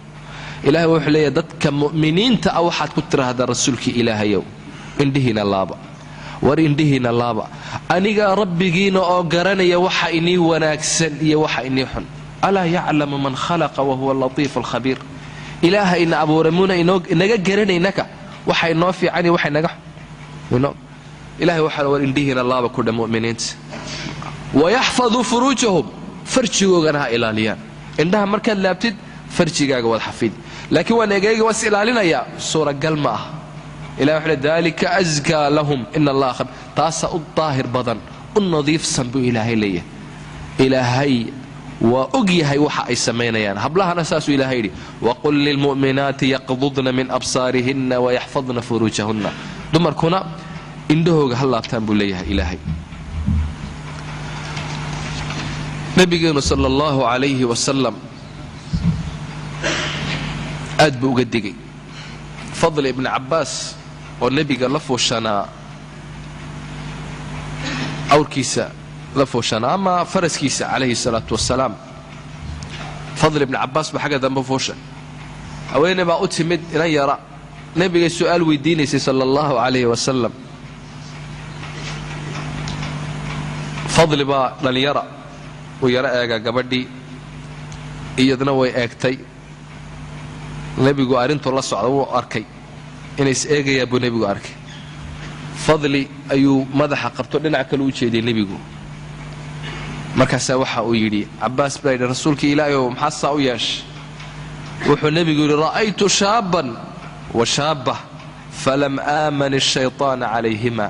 ilaahay wuxuu leeyahay dadka mu'miniinta ah waxaad ku tiraahdaa rasuulkii ilaahayow indhihiina laaba war indhihiina laaba aniga rabbigiina oo garanaya waxa inii wanaagsan iyo waxa inii xun ala ya'lamu man khalaqa wa huwa al-latif al-khabir ilaahayna abuuramuna inaga garanaynaka waxa inoo fiican iyo waxa inaga xun ilaahay waxa war indhihiina laaba ku dha mu'miniinta wa yahfazu furujahum farjigoogana ha ilaaliyaan indhaha markaad laabtid farjigaaga wad xafid laakiin waan eegayga was ilaalinaya suuragal ma ah ilaahay wuxuu dhalika azka lahum inna allaha taasa u daahir badan u nadiifsan buu ilaahay leeyahay ilaahay waa ogyahay waxa ay sameynayaan hablahana saasu ilaahay yiri waqul lil mu'minati yaqdudna min absarihinna wa yahfazna furujahunna dumarkuna indhahooga ha laabtaan buu leeyahay ilaahay nabigeenu sallallahu alayhi wa sallam aad buu uga digay fadl ibn abbas oo nabiga la fooshanaa awrkiisa la fooshanaa ama faraskiisa alayhi salatu wassalaam fadl ibn abbas ba xaga dambe fooshan haweeney baa u timid inay yara nabiga su'aal weydiinaysay sallallahu alayhi wa sallam fadl baa dhalinyara uu yara eega gabadhii iyadna way eegtay nabigu arintu la socdo wuu arkay inay is eegaya buu nabigu arkay fadli ayuu madaxa qabto dhinac kale u jeeday nabigu markaas waxa uu yiri Abbas bayda rasuulka ilaahay maxaa saa u yeesh wuxuu nabigu yiri ra'aytu shaaban wa shaabah falam aamana ash-shaytaan alayhima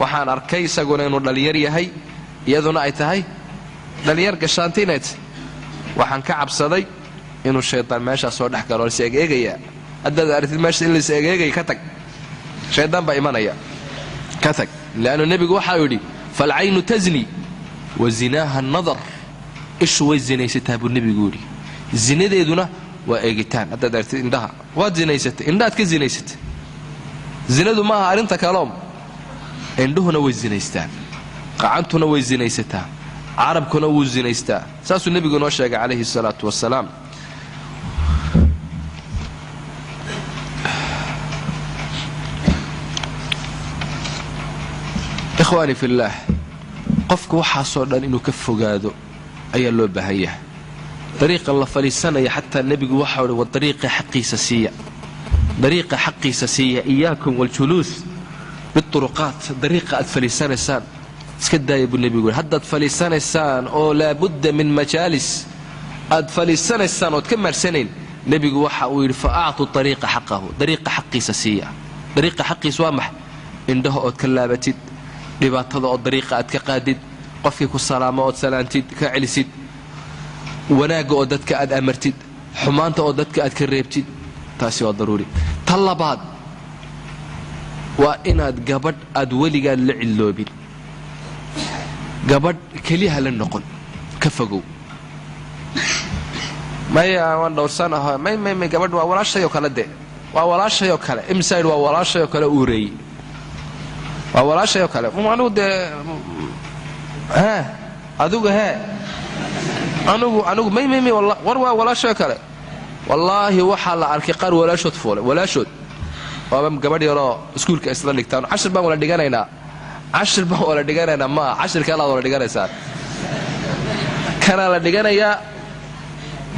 waxaan arkay isaguna inuu dhalinyar yahay iyaduna ay tahay dhalinyar gashaantiinayt waxaan ka cabsaday inuu shaydaan meesha soo dhex galo is eegeegaya haddaad aragtid meesha in la is eegeegay ka tag shaydaan baa imanaya ka tag laana nabigu waxa uu yidhi fal'aynu tazni wa zinaha an-nadar ishu way zinaysataa buu nabigu yidhi zinadeeduna waa eegitaan haddaad aragtid indhaha waad zinaysatay indhaad ka zinaysatay zinadu ma aha arinta kaloom indhuhuna way zinaystaan qacantuna way zinaysataa carabkuna wuu zinaystaa saasuu nabigu noo sheegay calayhi salaatu wasalaam ikhwaani fillaah qofku waxaasoo dhan inuu ka fogaado ayaa loo baahan yahay dariiqa la faliisanaya xataa nebigu waxa uhi wa dariiqa xaqiisa siiya dariiqa xaqiisa siiya iyaakum waljuluus biuruqaat dariiqa aad faliisanaysaan iska daaya buu nebigu yidhi haddaad faliisanaysaan oo laabudda min majaalis aad faliisanaysaan ood ka maarsanayn nebigu waxa uu yidhi fa actu dariiqa xaqahu dariiqa xaqiisa siiya dariiqa xaqiisa waa maxay indhaha ood ka laabatid dhibaatada oo dariiqa aad ka qaadid qofkii ku salaamo ood salaantid ka celisid wanaagga oo dadka aad amartid xumaanta oo dadka aad ka reebtid taasi waa daruuri tan labaad waa inaad gabadh aad weligaad la ciloobin gabadh keliyaha la noqon ka fogow maya waan dhowrsanaha may gabadh waa walaashayoo kale de waa walaashayoo kale imsaid waa walaashayoo kale uureeyey waa walaashayoo kale anugu dee adugu anugu may war waa walaashayoo kale wallaahi waxaa la arkay qaar walaashood fuulay walaashood waaba gabadh yaroo iskuulka isla dhigtaan cashir baan wala dhiganaynaa maa cashirka alaad wala dhiganaysaan kanaa la dhiganayaa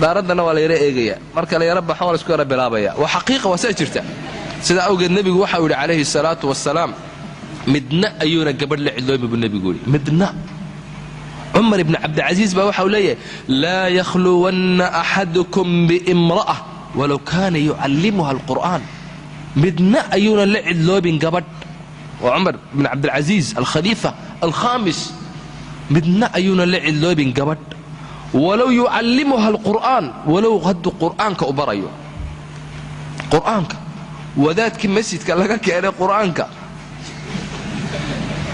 daaraddana waa la yaro eegayaa marka la yaro baxo waa la isku yaro bilaabaya waa xaqiiqa waa saa jirta sidaa awgeed nebigu waxau yidhi calayhi salaatu wasalaam midna ayuuna gabadh la cidloomi buu nebigu yidhi midna cumar ibni cabdilcasiis baa waxau leeyahay laa yakhluwanna axadukum biimra'a walow kaana yucallimuha alqur'aan midna ayuuna la cidloobin gabadh waa cumar ibn cabdilcasiis alkhaliifa alkhaamis midna ayuuna la cidloobin gabadh walow yucallimuha alqur'aan walow hadduu qur'aanka u barayo qur'aanka wadaadkii masjidka laga keenay qur'aanka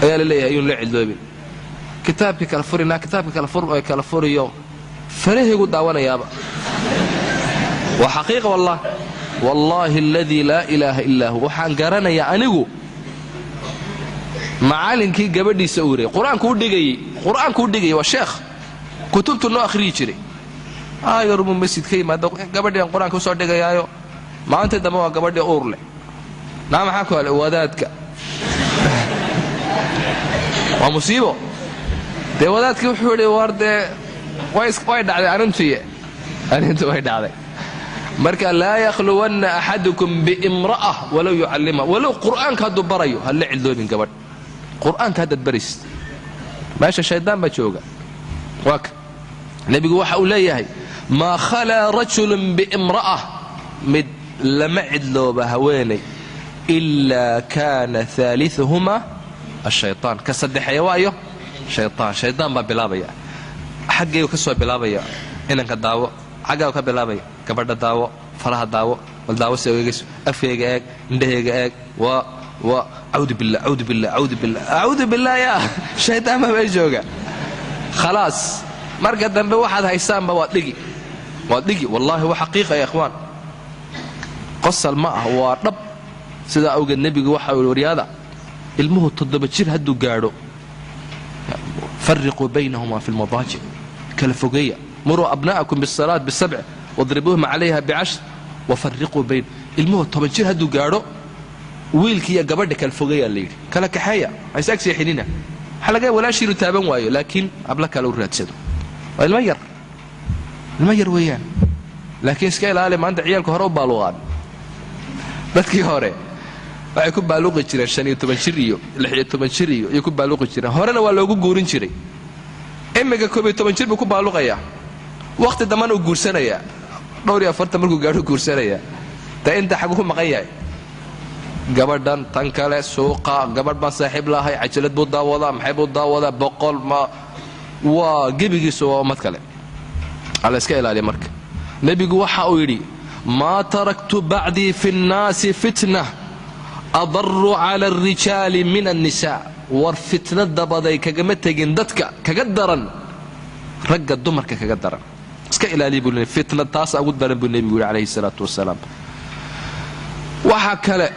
ayaa la leeyahay ayuuna la cidloobin kitaabkii kala furinaa kitaabka kala furiyo farahaygu daawanayaaba waa xaqiiqa wallaahi aladii laa ilaaha illaa hu waxaan garanayaa anigu macallinkii gabadhiisa u wareeyey qur-aanku u dhigayey waa sheekh kutubtu noo akhriyi jiray aayarmu masjid ka yimaado gabadhiian qur-aanka usoo dhigayaayo maalintii dambe waa gabadhii uur leh naa maxaa ku hale wadaadka waa musiibo dee wadaadkii wuxuu yidhi war dee way dhacday arrintu way dhacday marka laa yakhluwanna axadukum biimra'a walow yucallimha walow qur'aanka hadduu barayo ha la cidloobin gabadh qur'aanka haddaad baraysid meesha shaydaan baa jooga waaka nebigu waxa uu leeyahay maa khalaa rajulun biimra'a mid lama cidlooba haweenay ilaa kaana haaliuhumaa ashaytaan ka saddexeeya waayo shaydaan baa bilaabaya xaggaygu ka soo bilaabaya inanka daawo xaggaagu ka bilaabaya gabadha daawo faraha daawo bal daawo se eegayso afkayga eeg indhahayga eeg waa cawdu billah yaa shaydaan baa meel jooga khalaas marka dambe waxaad haysaanba waad dhigi wallaahi waa xaqiiqa ya ikhwaan qosal ma ah waa dhab sidaa awgeed nebigu waxa uu waryaada ilmuhu 7 jir hadduu gaadho farriquu baynahuma fi lmadaajic kala fogeeya muruu abna'akum bisalaat bisabc wadribuuhum calayha bicashr wafarriquu bayn ilmuhu 10 jir hadduu gaadho wiilkii iyo gabadha kala fogeeyaa la yidhi kala kaxeeya hayse ag seexinina waxaa laga walaashiinu taaban waayo laakiin habla kale u raadsado waa ilmo yar weeyaan laakiin iska ilaali maanta ciyaalka hore u baaluqaan dadkii hore waxay ku baaluqi jireen 15 jir iyo 16 jir iyo ku baaluqi jireen horena waa loogu guurin jiray imika 11 jir buu ku baaluqayaa waqti dambana uu guursanayaa dhowr iyo 40 markuu gaadho guursanayaa taa inta xagu ku maqan yahay gabadhan tan kale suuqa gabadh baan saaxiib lahay cajalad buu daawadaa maxay buu daawadaa boqol ma waa gebigiisu waa ummad kale على اسكيل علي مرك نبي وحا ويري ما تركت بعدي في الناس فتنة أضر على الرجال من النساء ورفتنة دبضي كجمتجين دتك كقدرا رجع الدمر كقدرا اسكيل علي بقول فتنة تاس أقول درب النبي يقول عليه الصلاة والسلام وحكى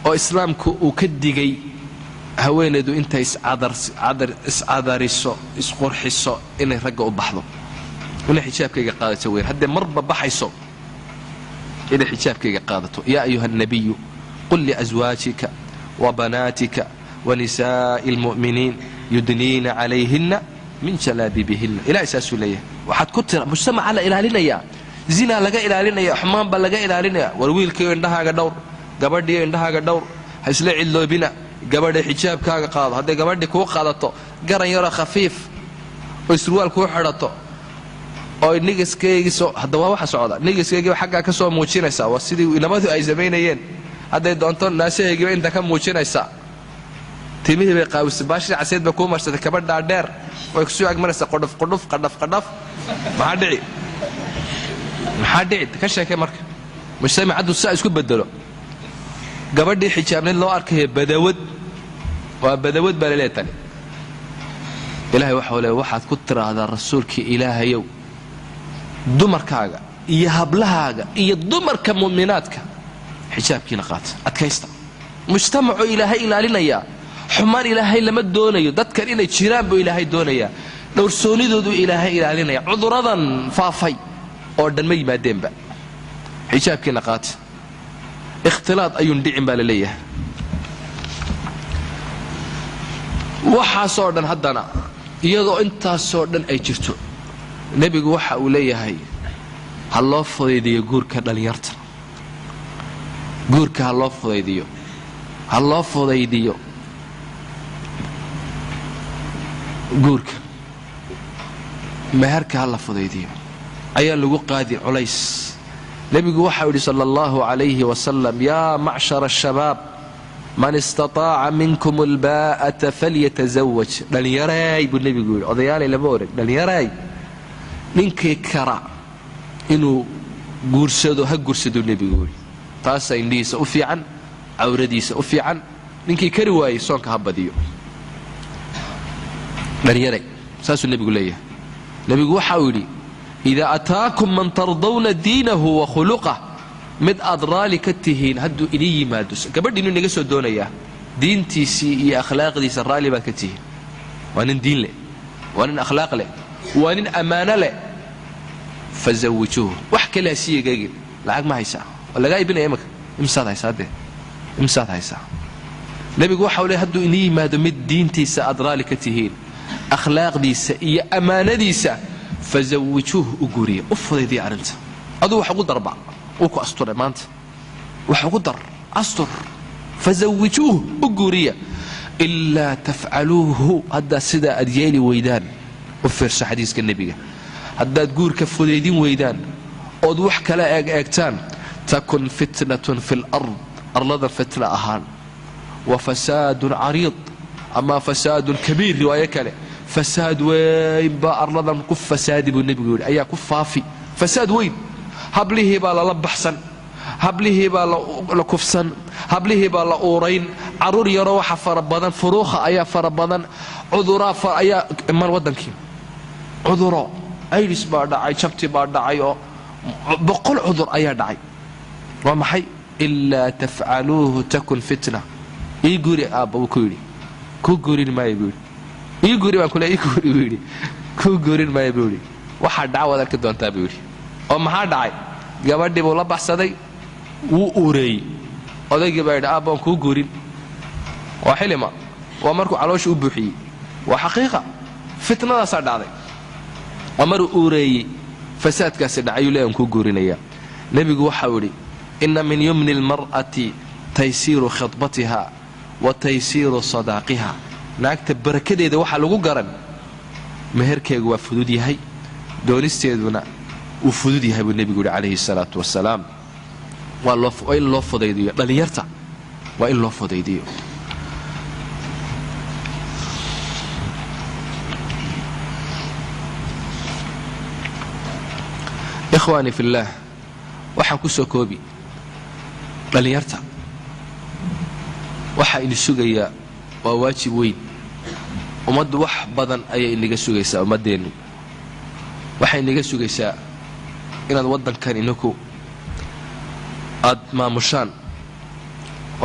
وإسلامك وكدجي haweeneedu inta iscadariso isqurxiso inay ragga u baxdo inay xijaabkayga qaadato weyn hadda marba baxayso inay xijaabkayga qaadato yaa ayuha nabiy qul li azwaajika wa banaatika wa nisaa'il mu'miniin yudniina calayhinna min jalaabibihinna ila isaasu leeyahay waxaad ku tira mujtamaca la ilaalinaya zina laga ilaalinaya xumaan ba laga ilaalinaya war wiilkii indhahaaga dhowr gabadhii indhahaaga dhowr ha isla cidloobina gabadha xijaabkaaga qaado haday gabadhi ku qaadato garan yaro khafiif oo surwaal ku xirato oo nigiskeygiso hada waa waxa socda nigiskeygi xagga ka soo muujinaysa waa sidii inamadu ay sameeyeen haday doonto naasheeygiba inta ka muujinaysa timihii bay qaawis baashi caseed ba ku marsatay gabadha dheer way ku soo agmaraysa qadaf maxaa dhici ka sheekay marka mujtamacadu saa isku bedelo gabadhii xijaabnid loo arkay badawad waa badawad baleetani ilaahay waxa uu waxaad ku tiraahdaa rasuulkii ilaahayow dumarkaaga iyo hablahaaga iyo dumarka mu'minaadka xijaabkiina qaat adkaysta mujtamacu ilaahay ilaalinaya xumaan ilaahay lama doonayo dadkan inay jiraan buu ilaahay doonaya dhowrsoonidoodu ilaahay ilaalinaya cuduradan faafay oo dhan ma yimaadeenba xijaabkiina qaat اختلاط أيون دعم بالليه وحى صوردن هدنا يضو انت صوردن أي جرتو نبي وحى أوليه هاي هالله فضيدي جورك دليرت جورك هالله فضيديو هالله فضيديو جورك مهرك هالله فضيديو أيا لو قادر عليس نبي وحى صلى الله عليه وسلم يا معشر الشباب من استطاع منكم الباءة فليتزوج دل يراي بالنبي يقول اضيالي لبورك دل يراي منك كرا انه غورسدو هغورسدو النبي يقول تاسا انديس اوفي عن عورديس اوفي عن منك كري واي سونك هبديو دل يراي ساس النبي يقول ليه النبي وحى إذا أتاكم من ترضون دينه وخلقه مد أضرالي كتهين هدو إليه ما دوس كبردي إنه نجسوا الدنيا دين تيسي يا أخلاق دي سرالي ما كتهين وأن دين له وأن أخلاق له وأن أمانة له فزوجوه وحكي لها سي جاي العقد ما هيسع ولا جاي بين أيامك إمساد هيسع ده إمساد هيسع نبي جوا حوله هدو إليه ما دو مد دين تيسي أضرالي كتهين أخلاق دي يا أمانة دي فزوجوه أجوريه أفضل دي أرنت أدو وحقدر بعض وكو أسطر مانت وحقدر أسطر فزوجوه أجوريه إلا تفعلوه هذا سدا أديالي ويدان وفرش حديث كالنبي هذا تقول كفوديدين ويدان أدوح كلا أكتان تكن فتنة في الأرض أرض فتنة أهان وفساد عريض أما فساد كبير رواية كلا فساد وين بأرضا كف فساد بالنبي يقول أيا كفافي فساد وين هبله بالا لبحسن هبله بالا لكفسن هبله بالا أورين عرور يروح فربضان فروخة أيا فربضان عذرا أيا من ودنك عذرا أي لسبا دعي شبتي با دعي بقول عذر أيا دعي وما حي إلا تفعلوه تكن فتنة يقول أبا وكوري كوكوري ما يقول يقولي ما كله يقولي كوكوري ما يقول واحد دعوة ذاك دون تابيولي أم هاد دعي gabadhii buu la baxsaday wuu ureeyay odaygii baa yidhi aabban kuu guurin waa xilima waa markuu caloosha u buuxiyey waa xaqiiqa fitnadaasaa dhacday waa maruu ureeyey fasaadkaasi dhacayuu leeyan kuu guurinaya nebigu waxau yidhi inna min yumni almar'ati taysiiru khidbatiha wa taysiiru sadaaqiha naagta barakadeeda waxaa lagu garan meherkeegu waa fudud yahay doonisteeduna وفدود يهب النبي يقول عليه الصلاة والسلام والله وإن الله فضيديو بل يرتع وإن الله فضيديو ikhwaani fillaah waxaan ku soo koobi dhalinyarta waxa idin sugayaa waa waajib weyn ummaddu wax badan ayay inaga sugaysaa ummadeennu waxay inaga sugaysaa inaad waddankan inaku aad maamushaan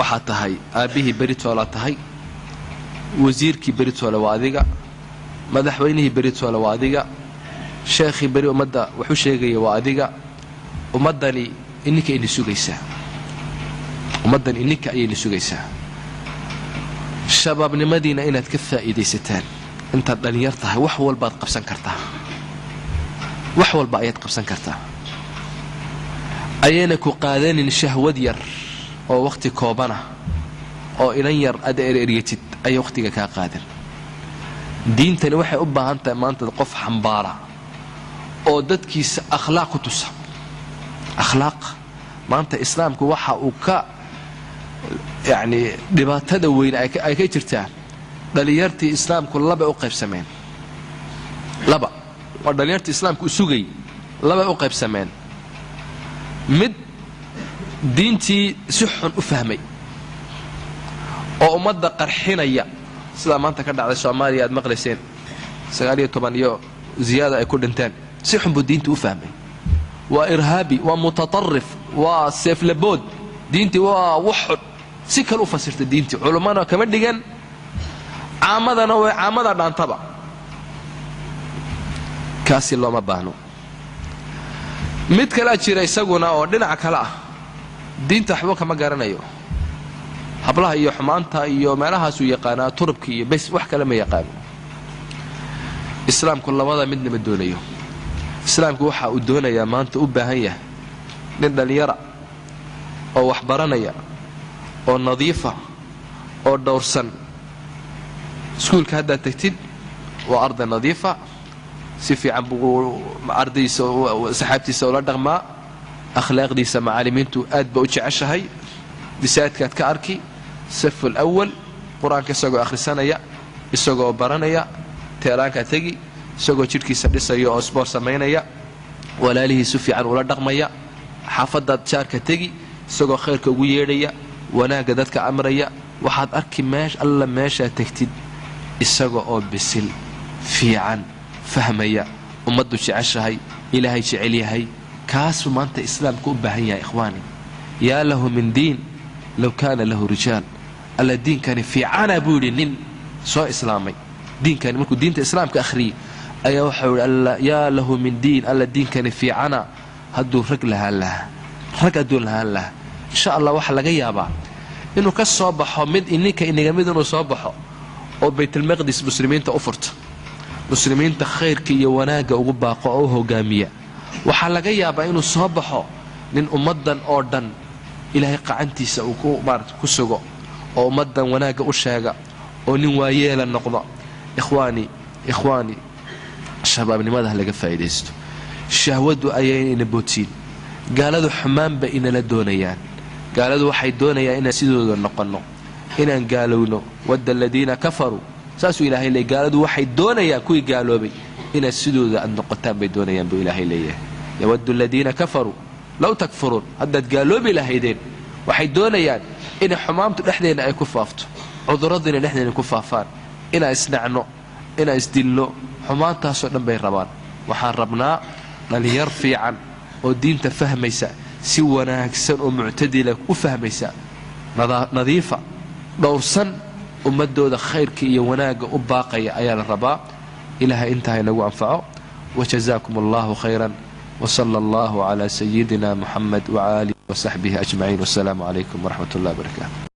waxaa tahay aabbihii beritoola tahay wasiirkii beritoola waa adiga madaxweynihii beritoola waa adiga sheekhii beri ummadda wuxuu sheegaya waa adiga ummaddani ininka idin sugaysaa ummaddan ininka ayay idin sugaysaa shabaabnimadiina inaad ka faa'iidaysataan intaad dhalinyar tahay wax walbaad qabsan kartaa wax walba ayaad qabsan kartaa ayayna ku qaadanin shahwad yar oo wakhti koobana oo inan yar aad ereryatid ayay wakhtiga kaa qaadan diintani waxay u baahan tahay maanta qof xambaara oo dadkiisa akhlaaq ku tusa akhlaaq maanta islaamku waxa uu ka yacni dhibaatada weyn ay ka jirtaa dhalinyartii islaamku laba u qaybsameen laba waa dhalinyartii islaamku sugay laba u qaybsameen mid diintii si xun u fahmay oo ummadda qarxinaya sida maanta ka dhacday Soomaaliya aad maqlayseen 19 iyo ziyaada ay ku dhinteen si xun buu diintu u fahmay waa irhaabi waa mutatarrif waa seeflabood diintii waa wuxud si kale u fasirta diintii culimada kama dhigan caamadana way caamada dhaantaba kaasi looma baahno mid kale jira isaguna oo dhinaca kale ah diinta waxba kama garanayo hablaha iyo xumaanta iyo meelahaas uu yaqaanaa turubki iyo bas wax kale ma yaqaano islaamku labada midna ma doonayo islaamku waxa uu doonayaa maanta u baahan yahay nin dhalinyara oo wax baranaya oo nadiifa oo dhowrsan iskuulka hadda tagtid waa arday nadiifa si fiican buu ardaysa saxaabtiisa ula dhaqmaa akhlaaqdiisa macallimiintu aad ba u jeceshahay bisaadkaad ka arki saf al-awwal quraanka isagoo akhrisanaya isagoo baranaya teelaanka tagi isagoo jidhkiisa dhisaya oo sport sameynaya walaalihi si fiican ula dhaqmaya xaafadda jaarka tagi isagoo khayrka ugu yeedhaya wanaaga dadka amraya waxaad arki alla meesha tagtid isagoo oo bisil fiican fahmaya ummaddu jeceshahay ilaahay jecel yahay kaasu maanta islaamku u baahan yahay ikhwaani yaa lahu min diin law kaana lahu rijaal alla diinkani fiicana buu yidhi nin soo islaamay diinkani markuu diinta islaamka akhriyay ayaa waxau yidhi alla yaa lahu min diin alla diinkani fiicana hadduu rag lahaan lahaa rag hadduu lahaan lahaa insha allah waxaa laga yaabaa inuu ka soo baxo mid ininka inaga mid inuu soo baxo oo baytulmaqdis muslimiinta u furta muslimiinta khayrka iyo wanaagga ugu baaqo oo u hogaamiya waxaa laga yaabaa inuu soo baxo nin ummaddan oo dhan ilaahay qacantiisa uu ku sugo oo ummaddan wanaagga u sheega oo nin waayeela noqdo ikhwaani shabaabnimada laga faa'iidaysto shahwadu ayayna bootiin gaaladu xumaanba inala doonayaan gaaladu waxay doonayaan inaan sidooda noqono inaan gaalowno wadda aladiina kafaruu saasuu ilaahay leeyahay gaaladu waxay doonayaan kuwii gaaloobay inaan sidooda aad noqotaan bay doonayaan buu ilaahay leeyahay yawaddu aladiina kafaruu law takfuruun haddaad gaaloobi lahaydeen waxay doonayaan inay xumaamtu dhexdeena ay ku faafto cudurradina dhexdeena ku faafaan inaan isnacno inaan isdilno xumaantaasoo dhan bay rabaan waxaan rabnaa dhalinyar fiican oo diinta fahmaysa si wanaagsan oo muctadila u fahmaysa nadiifa dhowrsan ummadooda khayrka iyo wanaagga u baaqaya ayaa la rabaa ilaahay intaa inagu anfaco wajazaakum allahu khayran وصلى الله على سيدنا محمد وآله وصحبه أجمعين والسلام عليكم ورحمة الله وبركاته.